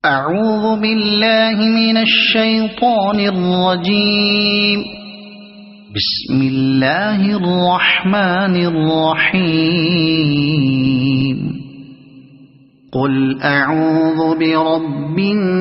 أعوذ بالله من الشيطان الرجيم. بسم الله الرحمن الرحيم. قل أعوذ برب الناس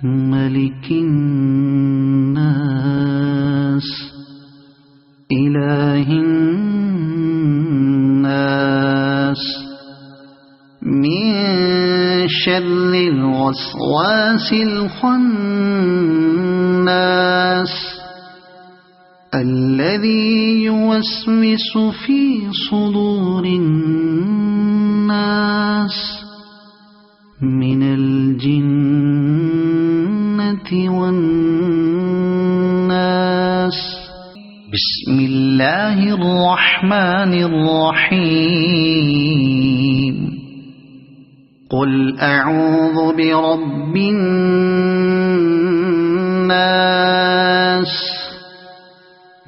ملك الناس إله الناس من شر الوسواس الخناس الذي يوسوس في صدور الناس من الجنة والناس. بسم الله الرحمن الرحيم. قل أعوذ برب الناس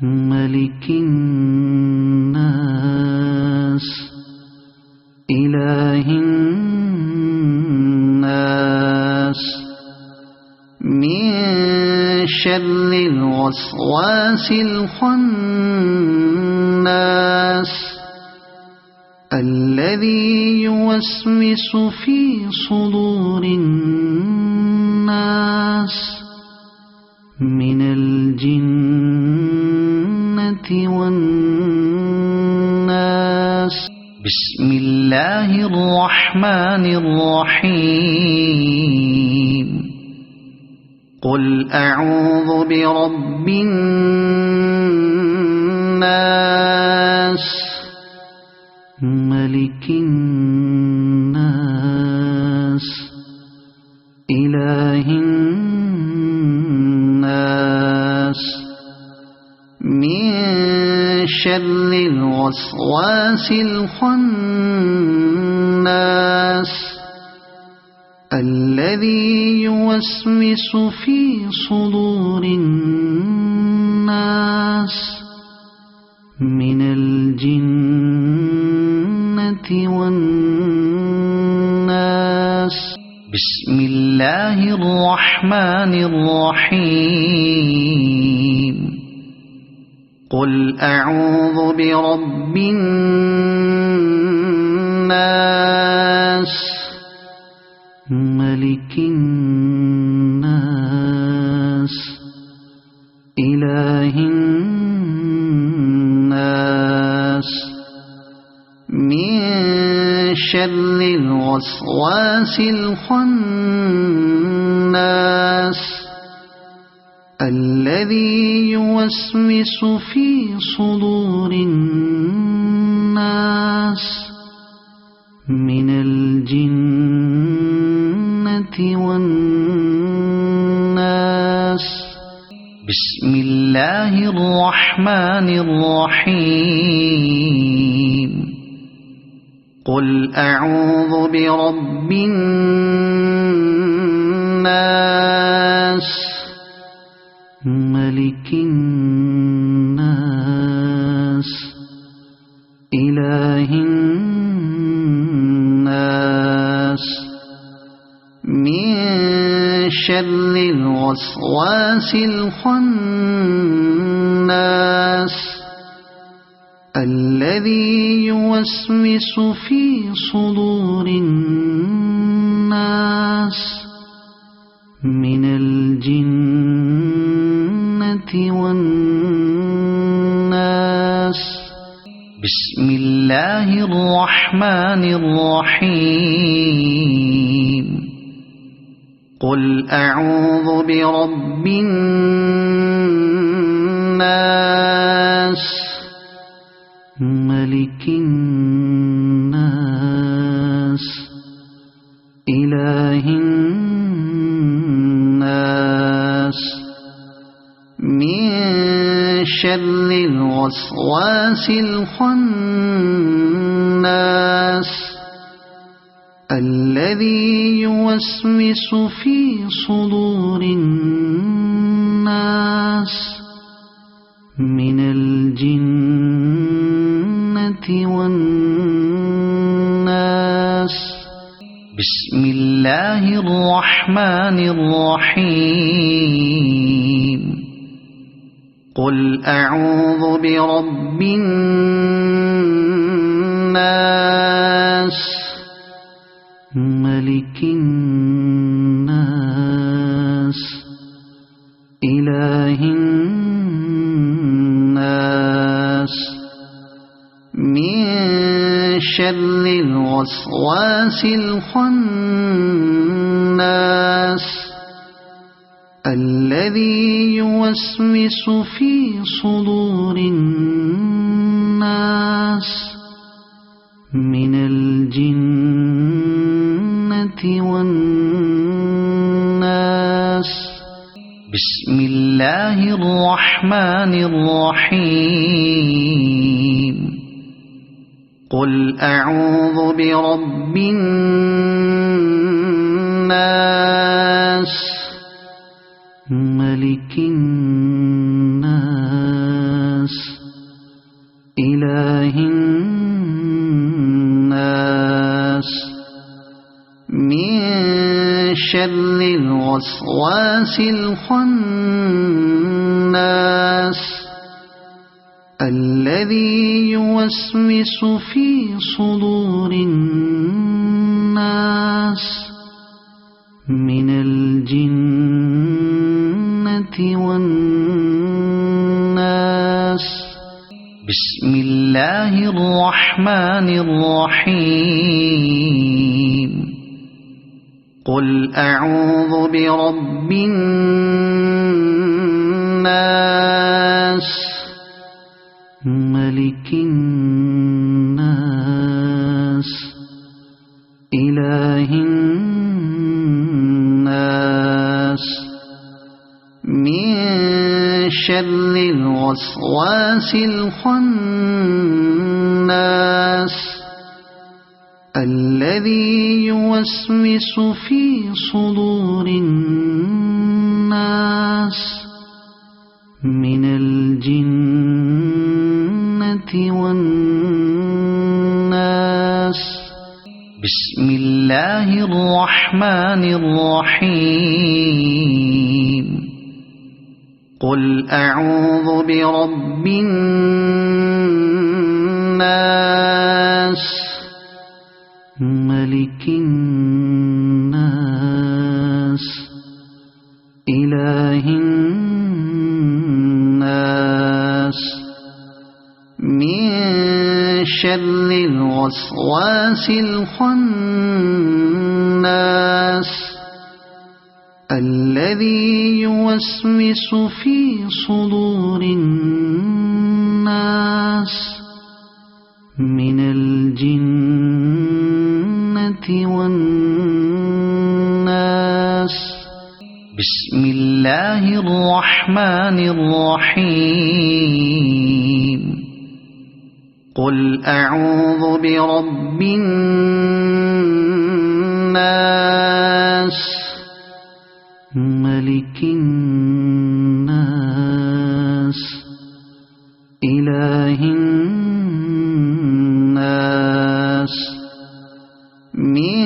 ملك الناس إله الناس من شر الوسواس الخناس الذي يوسوس في صدور الناس من الجنة والناس. بسم الله الرحمن الرحيم. قل أعوذ برب الناس ملك الناس إله الناس من شر الوسواس الخناس الذي يوسوس في صدور الناس من الجنة والناس. بسم الله الرحمن الرحيم. قل أعوذ برب الناس ملك الناس إله الناس من شر الوسواس الخناس الذي يوسوس في صدور الناس من الجنة والناس. بسم الله الرحمن الرحيم. قل أعوذ برب الناس ملك الناس إله الناس من شر الوسواس الخناس الذي يوسوس في صدور الناس من الجنة والناس. بسم الله الرحمن الرحيم. قل أعوذ برب الناس ملك الناس إله الناس من شر الوسواس الخناس الذي يوسوس في صدور الناس من الجنة والناس. بسم الله الرحمن الرحيم قل أعوذ برب الناس ملك الناس إله الناس من شر الوسواس الخناس الذي يوسوس في صدور الناس من الجنة والناس بسم الله الرحمن الرحيم قل أعوذ برب الناس ملك الناس إله الناس من شر الوسواس الخناس الذي يوسوس في صدور الناس من الجنة والناس بسم الله الرحمن الرحيم قل أعوذ برب الناس ملك الناس إله الناس من شر الوسواس الخناس الذي يوسوس في صدور الناس من الجنة والناس بسم الله الرحمن الرحيم قل أعوذ برب الناس ملك الناس إله الناس من شر الوسواس الخناس الذي يوسوس في صدور الناس من الجنة والناس بسم الله الرحمن الرحيم قل أعوذ برب الناس ملك الناس إله الناس من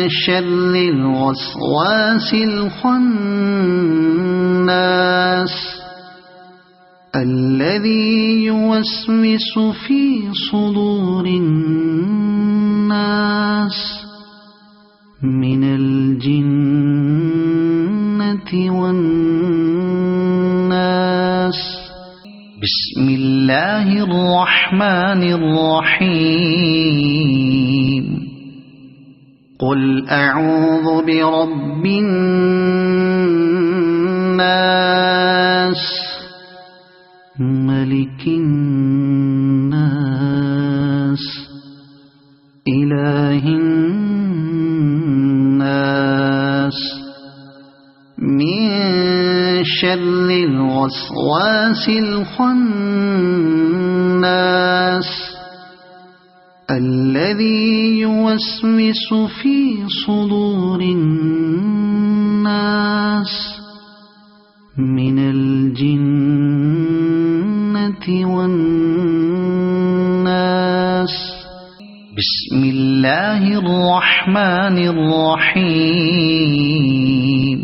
شر الوسواس الخناس الذي يوسوس في صدور الناس من الجنة والناس بسم الله الرحمن الرحيم قل أعوذ برب الناس ملك الناس إله الناس من شر الوسواس الخناس الذي يوسوس في صدور الناس من الجنة والناس بسم الله الله الرحمن الرحيم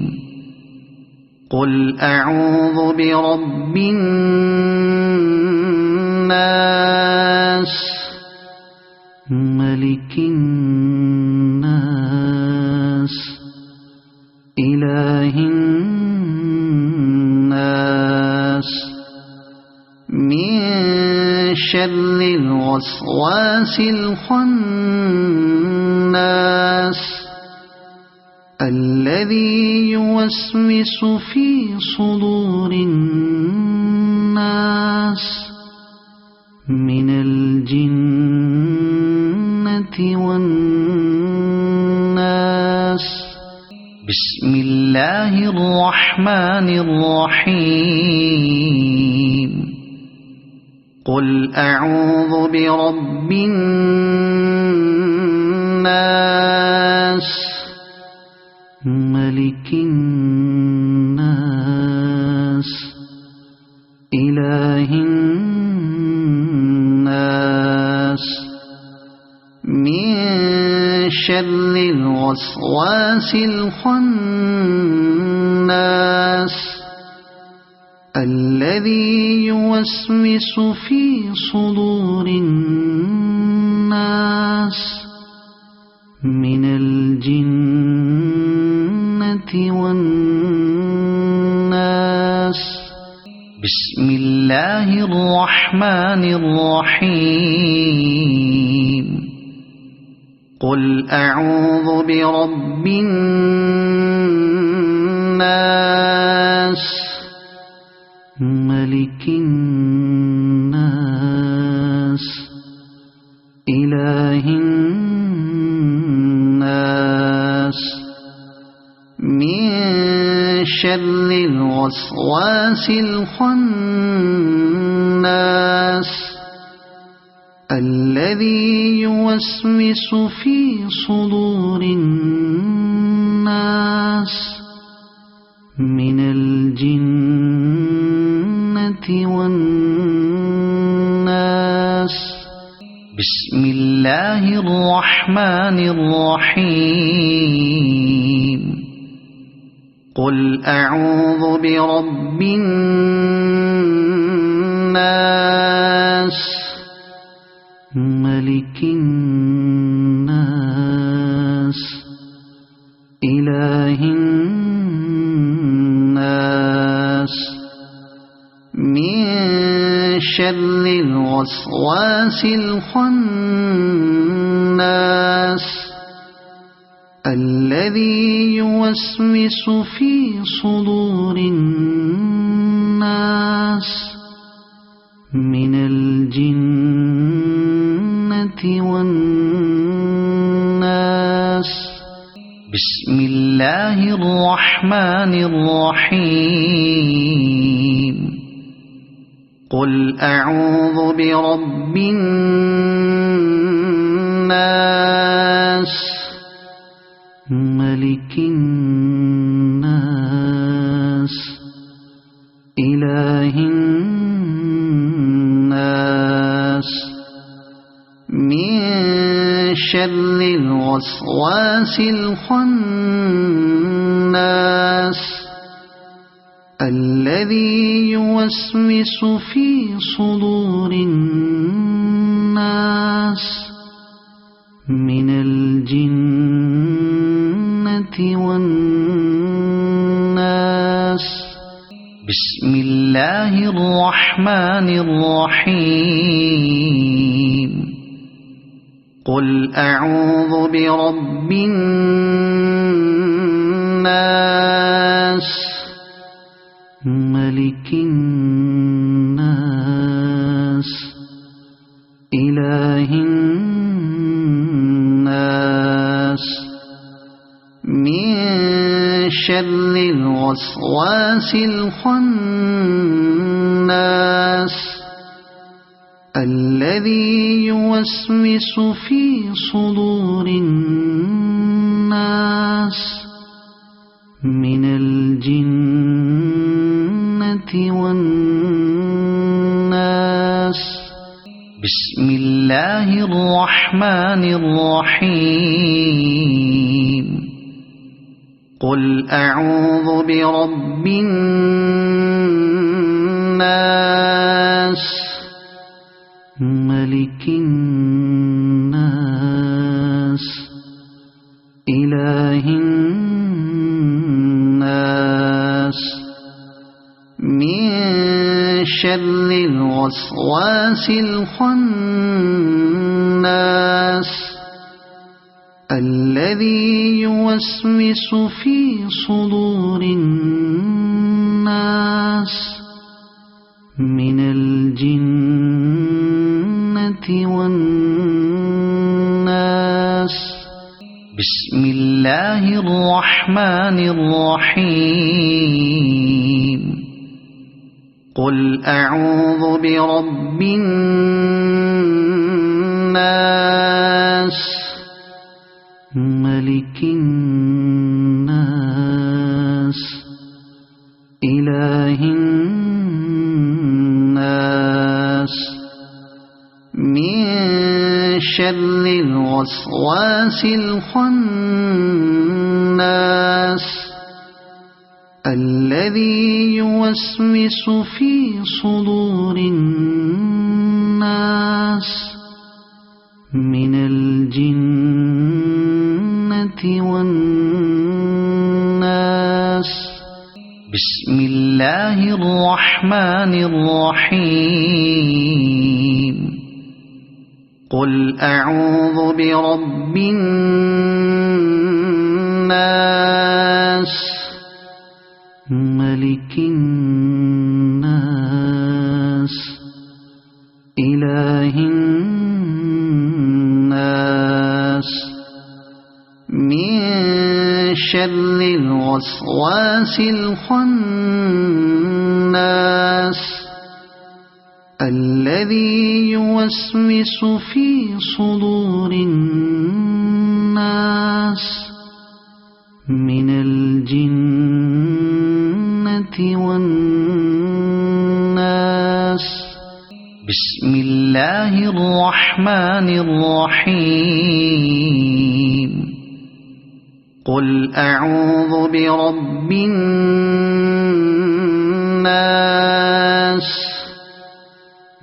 قل أعوذ برب الناس ملك الناس إله الناس من شر الوسواس الخناس الذي يوسوس في صدور الناس من الجنة والناس بسم الله الرحمن الرحيم قل أعوذ برب الناس ملك الناس إله الناس من شر الوسواس الخناس الذي يوسوس في صدور الناس من الجنة والناس بسم الله الرحمن الرحيم قل أعوذ برب الناس ملك الناس إله الناس من شر الوسواس الخناس الذي يوسوس في صدور الناس من الجنة والناس بسم الله الرحمن الرحيم قل أعوذ برب الناس ملك الناس إله الناس من شر الوسواس الخناس الذي يوسوس في صدور الناس من الجنة والناس بسم الله الرحمن الرحيم قل أعوذ برب الناس ملك الناس إله الناس من شر الوسواس الخناس الذي يوسوس في صدور الناس من الجنة والناس بسم الله الرحمن الرحيم قل أعوذ برب الناس ملك الناس إله الناس من شر الوسواس الخناس الذي يوسوس في صدور الناس من الجنة والناس بسم الله الرحمن الرحيم قل أعوذ برب الناس ملك الناس إله الناس من شر الوسواس الخناس الذي يوسوس في صدور الناس من الجنة والناس بسم الله الرحمن الرحيم قل أعوذ برب الناس ملك الناس إله الناس من شر الوسواس الخناس الذي يوسوس في صدور الناس من الجنة والناس بسم الله الرحمن الرحيم قل أعوذ برب الناس ملك الناس إله الناس من شر الوسواس الخناس الذي يوسوس في صدور الناس من الجنة والناس بسم الله الرحمن الرحيم قل أعوذ برب الناس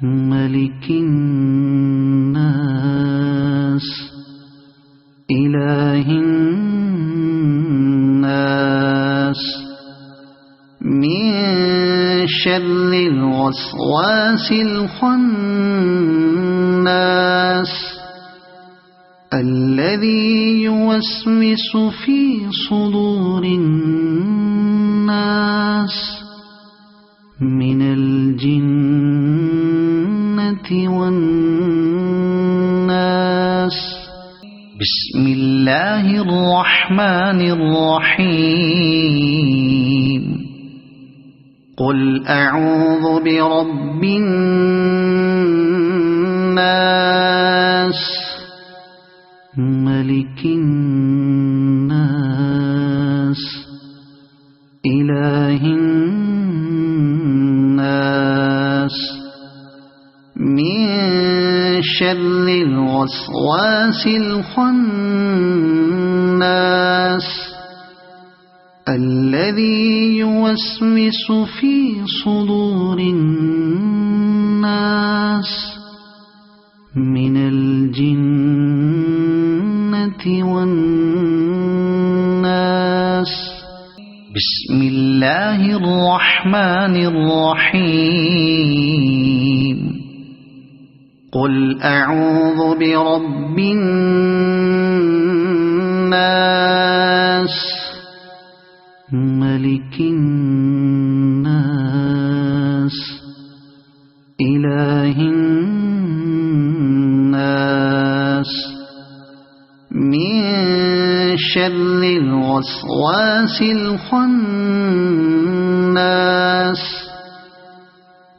ملك الناس إله الناس من شر الوسواس الخناس الذي يوسوس في صدور الناس من الجنة والناس بسم الله الرحمن الرحيم قل أعوذ برب الناس ملك الناس إله الناس من شر الوسواس الخناس الذي يوسوس في صدور الناس من الجنة والناس بسم الله الرحمن الرحيم قل أعوذ برب الناس ملك الناس إله الناس من شر الوسواس الخناس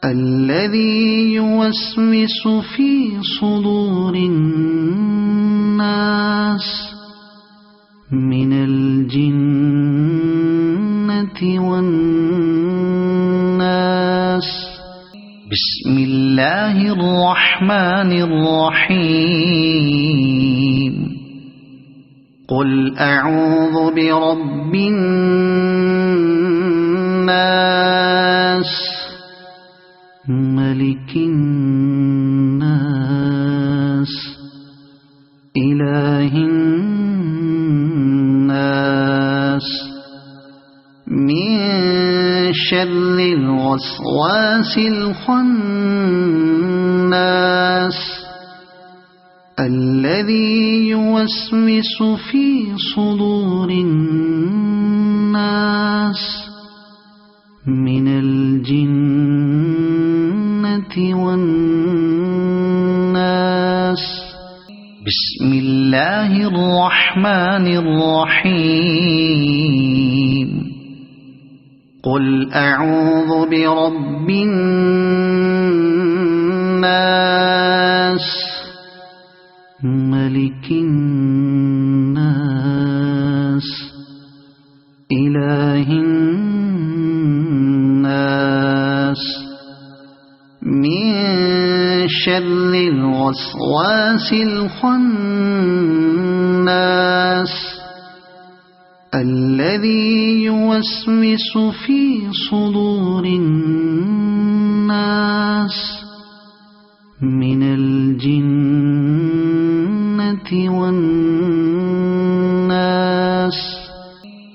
الذي يوسوس في صدور الناس من الجنة والناس بسم الله الرحمن الرحيم قل أعوذ برب الناس ملك الناس إله الناس من شر الوسواس الخناس الذي يوسوس في صدور الناس من الجنة والناس بسم الله الرحمن الرحيم قل أعوذ برب الناس ملك الناس إله الناس من شر الوسواس الخناس الذي يوسوس في صدور الناس من الجنة والناس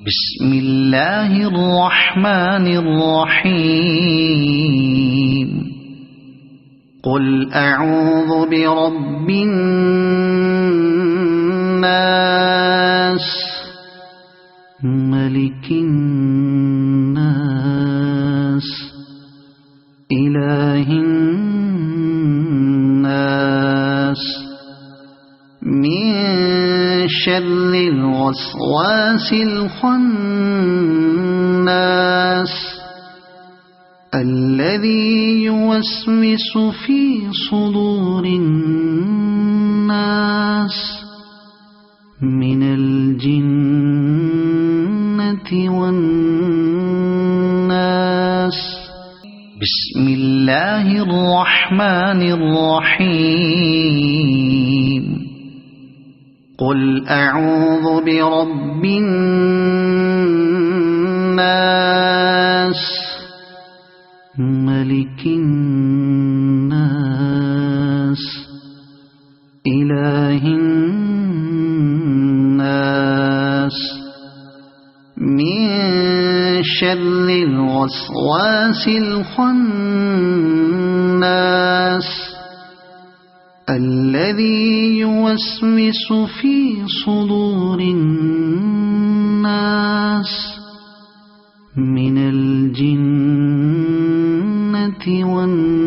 بسم الله الرحمن الرحيم قل أعوذ برب الناس ملك الناس إله الناس من شر الوسواس الخناس الذي يوسوس في صدور الناس من الجنة والناس بسم الله الرحمن الرحيم قل أعوذ برب الناس ملك الناس إله الناس من شر الوسواس الخناس الذي يوسوس في صدور الناس من الجنة والناس